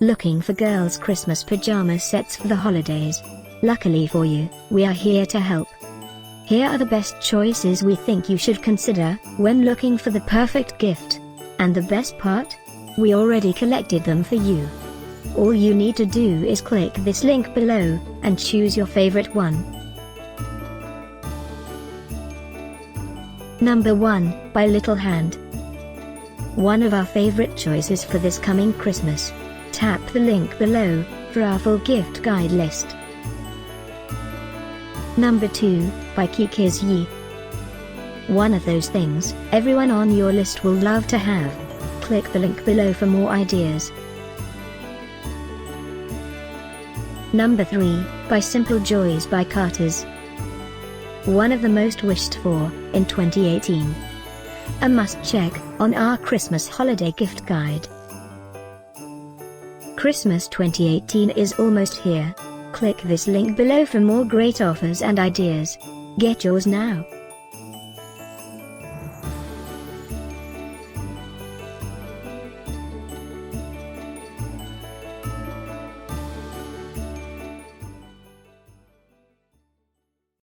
Looking for girls' Christmas pajama sets for the holidays? Luckily for you, we are here to help. Here are the best choices we think you should consider when looking for the perfect gift. And the best part? We already collected them for you. All you need to do is click this link below and choose your favorite one. Number 1, by Little Hand. One of our favorite choices for this coming Christmas. Tap the link below for our full gift guide list. Number 2, by KikizYe. One of those things everyone on your list will love to have. Click the link below for more ideas. Number 3, by Simple Joys by Carter's. One of the most wished for in 2018. A must-check on our Christmas holiday gift guide. Christmas 2018 is almost here. Click this link below for more great offers and ideas. Get yours now.